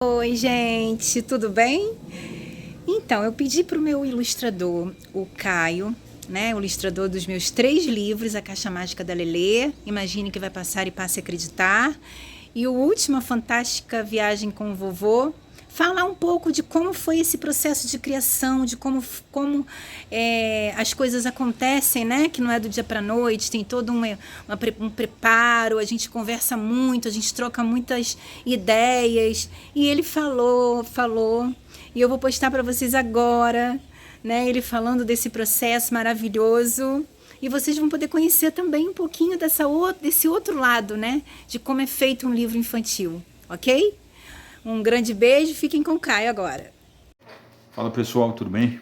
Oi, gente, tudo bem? Então, eu pedi para o meu ilustrador, o Caio, né, o ilustrador dos meus 3 livros, A Caixa Mágica da Lelê, Imagine que vai passar e passe a acreditar, e o último, A Fantástica Viagem com o Vovô, falar um pouco de como foi esse processo de criação, de como as coisas acontecem, né? Que não é do dia para noite, tem todo um preparo, a gente conversa muito, a gente troca muitas ideias. E ele falou, e eu vou postar para vocês agora, né? Ele falando desse processo maravilhoso. E vocês vão poder conhecer também um pouquinho desse outro lado, né? De como é feito um livro infantil, ok? Um grande beijo, fiquem com o Caio agora. Fala pessoal, tudo bem?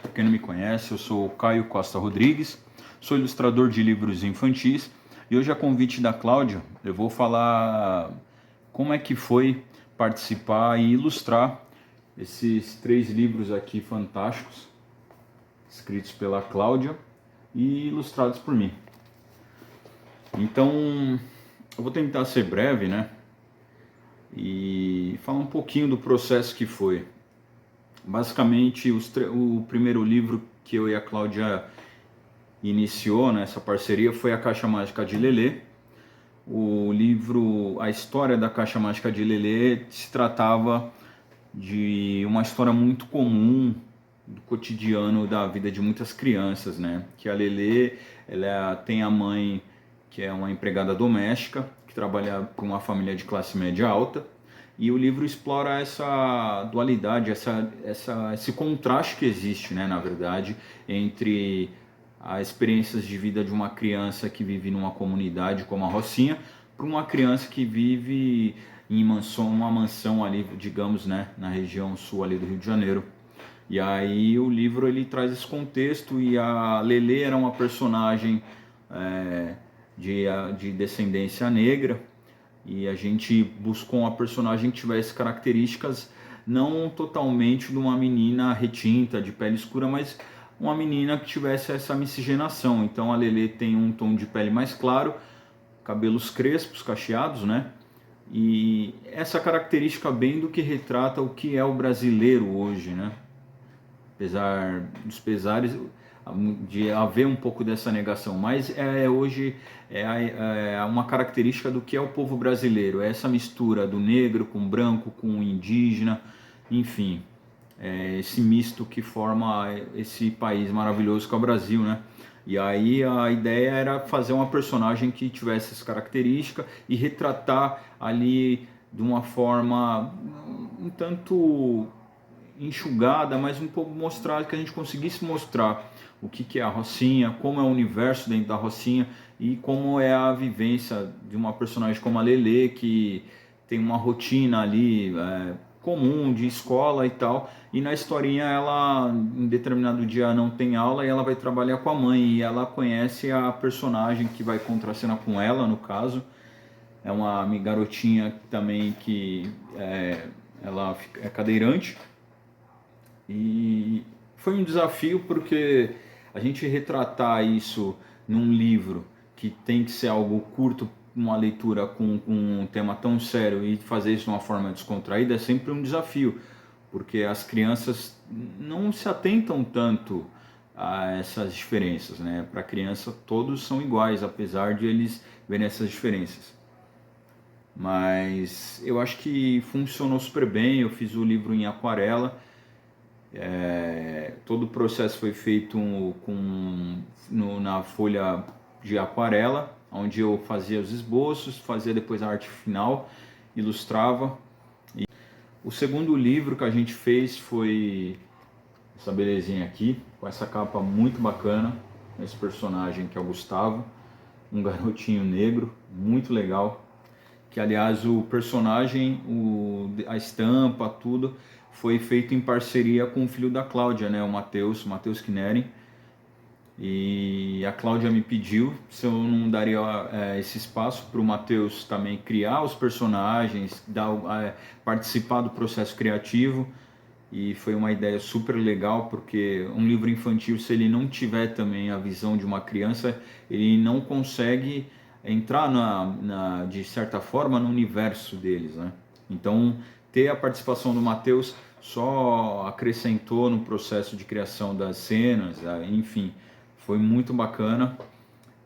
Para quem não me conhece, eu sou o Caio Costa Rodrigues, sou ilustrador de livros infantis e hoje, a convite da Cláudia, eu vou falar como é que foi participar e ilustrar esses 3 livros aqui fantásticos, escritos pela Cláudia e ilustrados por mim. Então, eu vou tentar ser breve, né? E falar um pouquinho do processo que foi. Basicamente, o primeiro livro que eu e a Cláudia iniciou nessa parceria foi A Caixa Mágica de Lelê. O livro, a história da Caixa Mágica de Lelê se tratava de uma história muito comum do cotidiano da vida de muitas crianças, né? Que a Lelê, ela tem a mãe que é uma empregada doméstica, que trabalha com uma família de classe média alta, e o livro explora essa dualidade, esse contraste que existe, né, na verdade, entre as experiências de vida de uma criança que vive numa comunidade como a Rocinha, para uma criança que vive em uma mansão ali, digamos, né, na região sul ali do Rio de Janeiro. E aí o livro ele traz esse contexto, e a Lelê era uma personagem é, de descendência negra, e a gente buscou uma personagem que tivesse características não totalmente de uma menina retinta, de pele escura, mas uma menina que tivesse essa miscigenação. Então a Lelê tem um tom de pele mais claro, cabelos crespos, cacheados, né? E essa característica bem do que retrata o que é o brasileiro hoje, né? Apesar dos pesares de haver um pouco dessa negação, mas hoje é uma característica do que é o povo brasileiro, é essa mistura do negro com branco, com indígena, enfim, esse misto que forma esse país maravilhoso que é o Brasil, né? E aí a ideia era fazer uma personagem que tivesse essa característica e retratar ali de uma forma um tanto enxugada, mas um pouco mostrar, que a gente conseguisse mostrar o que é a Rocinha, como é o universo dentro da Rocinha e como é a vivência de uma personagem como a Lelê, que tem uma rotina ali comum de escola e tal, e na historinha ela em determinado dia não tem aula e ela vai trabalhar com a mãe, e ela conhece a personagem que vai contracenar com ela, no caso é uma garotinha também que ela é cadeirante. E foi um desafio porque a gente retratar isso num livro que tem que ser algo curto, uma leitura com um tema tão sério, e fazer isso de uma forma descontraída é sempre um desafio, porque as crianças não se atentam tanto a essas diferenças, né? Para a criança todos são iguais, apesar de eles verem essas diferenças. Mas eu acho que funcionou super bem. Eu fiz o livro em aquarela. Todo o processo foi feito na folha de aquarela, onde eu fazia os esboços, fazia depois a arte final, ilustrava. E o segundo livro que a gente fez foi essa belezinha aqui, com essa capa muito bacana, esse personagem que é o Gustavo, um garotinho negro, muito legal. Que aliás o personagem, a estampa, tudo foi feito em parceria com o filho da Cláudia, né, o Matheus Kinering. E a Cláudia me pediu se eu não daria esse espaço para o Matheus também criar os personagens, participar do processo criativo. E foi uma ideia super legal, porque um livro infantil, se ele não tiver também a visão de uma criança, ele não consegue entrar de certa forma no universo deles, né? Então ter a participação do Matheus só acrescentou no processo de criação das cenas, enfim, foi muito bacana.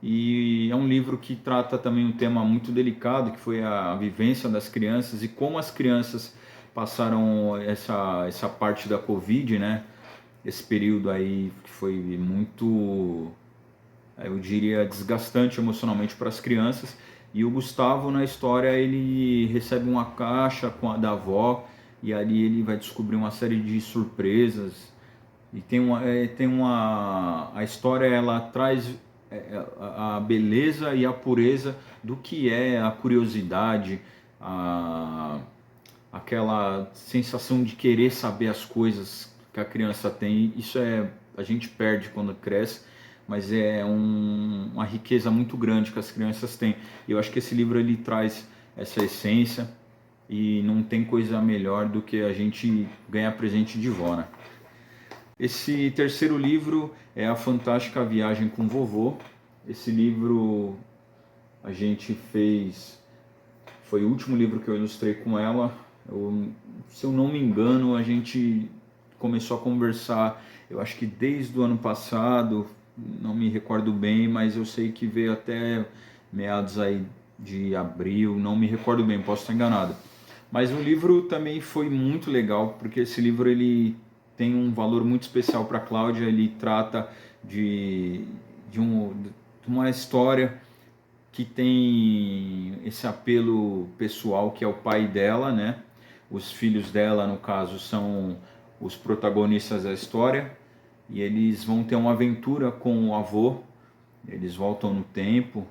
E é um livro que trata também um tema muito delicado, que foi a vivência das crianças e como as crianças passaram essa parte da Covid, né? Esse período aí que foi muito, eu diria, desgastante emocionalmente para as crianças. E o Gustavo, na história, ele recebe uma caixa da avó e ali ele vai descobrir uma série de surpresas. E a história, ela traz a beleza e a pureza do que é a curiosidade, aquela sensação de querer saber as coisas que a criança tem. Isso a gente perde quando cresce, mas é uma riqueza muito grande que as crianças têm. E eu acho que esse livro ele traz essa essência e não tem coisa melhor do que a gente ganhar presente de vó, né? Esse terceiro livro é A Fantástica Viagem com Vovô. Esse livro a gente fez, foi o último livro que eu ilustrei com ela. Se eu não me engano, a gente começou a conversar, eu acho que desde o ano passado, não me recordo bem, mas eu sei que veio até meados aí de abril, não me recordo bem, posso estar enganado. Mas o livro também foi muito legal, porque esse livro ele tem um valor muito especial para a Cláudia. Ele trata de uma história que tem esse apelo pessoal, que é o pai dela, né? Os filhos dela, no caso, são os protagonistas da história, e eles vão ter uma aventura com o avô. Eles voltam no tempo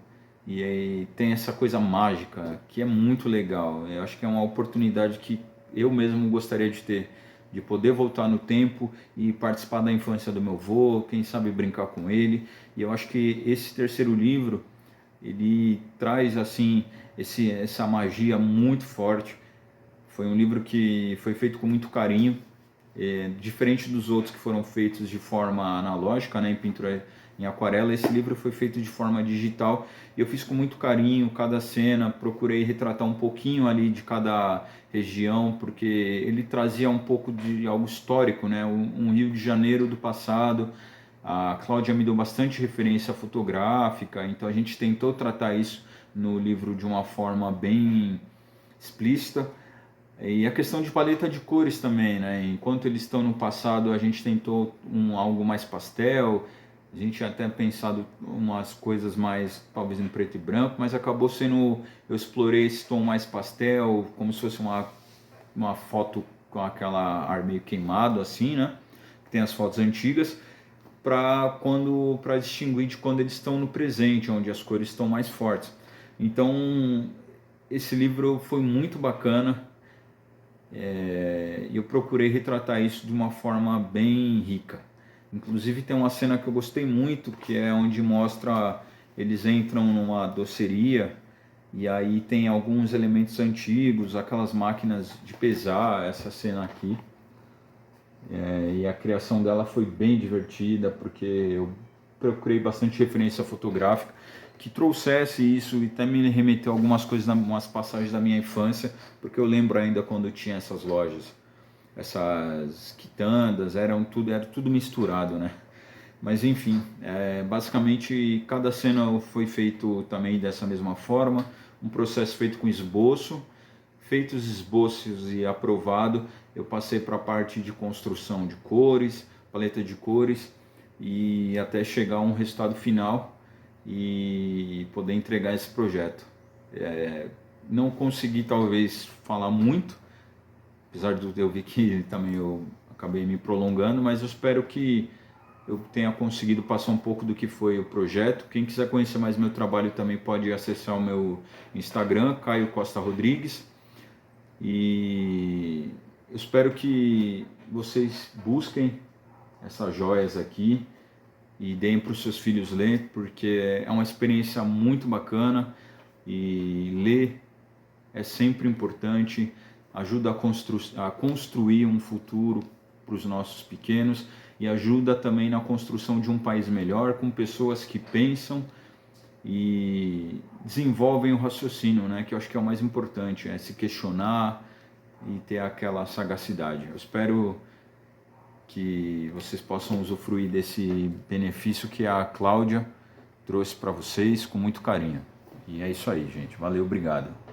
e aí tem essa coisa mágica que é muito legal. Eu acho que é uma oportunidade que eu mesmo gostaria de ter, de poder voltar no tempo e participar da infância do meu avô, quem sabe brincar com ele. E eu acho que esse terceiro livro, ele traz assim essa magia muito forte. Foi um livro que foi feito com muito carinho, diferente dos outros que foram feitos de forma analógica, né, em pintura em aquarela. Esse livro foi feito de forma digital e eu fiz com muito carinho cada cena, procurei retratar um pouquinho ali de cada região, porque ele trazia um pouco de algo histórico, né, um Rio de Janeiro do passado. A Cláudia me deu bastante referência fotográfica, então a gente tentou tratar isso no livro de uma forma bem explícita. E a questão de paleta de cores também, né? Enquanto eles estão no passado, a gente tentou algo mais pastel. A gente tinha até pensado umas coisas mais, talvez em preto e branco, mas acabou sendo, eu explorei esse tom mais pastel, como se fosse uma foto com aquela ar meio queimado assim, né? Tem as fotos antigas, para distinguir de quando eles estão no presente, onde as cores estão mais fortes. Então, esse livro foi muito bacana. Eu procurei retratar isso de uma forma bem rica. Inclusive tem uma cena que eu gostei muito, que é onde mostra eles entram numa doceria e aí tem alguns elementos antigos, aquelas máquinas de pesar, essa cena aqui. E a criação dela foi bem divertida, porque eu procurei bastante referência fotográfica que trouxesse isso, e até me remeteu a algumas coisas, umas passagens da minha infância, porque eu lembro ainda quando tinha essas lojas, essas quitandas, era tudo misturado, né? Mas enfim, basicamente cada cena foi feito também dessa mesma forma, um processo feito com esboço. Feitos os esboços e aprovado, eu passei para a parte de construção de cores, paleta de cores, e até chegar a um resultado final e poder entregar esse projeto. Não consegui talvez falar muito, apesar de eu ver que também eu acabei me prolongando, mas eu espero que eu tenha conseguido passar um pouco do que foi o projeto. Quem quiser conhecer mais meu trabalho também pode acessar o meu Instagram, Caio Costa Rodrigues. E eu espero que vocês busquem essas joias aqui e deem para os seus filhos ler, porque é uma experiência muito bacana, e ler é sempre importante, ajuda a construir um futuro para os nossos pequenos e ajuda também na construção de um país melhor, com pessoas que pensam e desenvolvem o raciocínio, né? Que eu acho que é o mais importante, se questionar, e ter aquela sagacidade. Eu espero que vocês possam usufruir desse benefício que a Cláudia trouxe para vocês com muito carinho. E é isso aí, gente. Valeu, obrigado.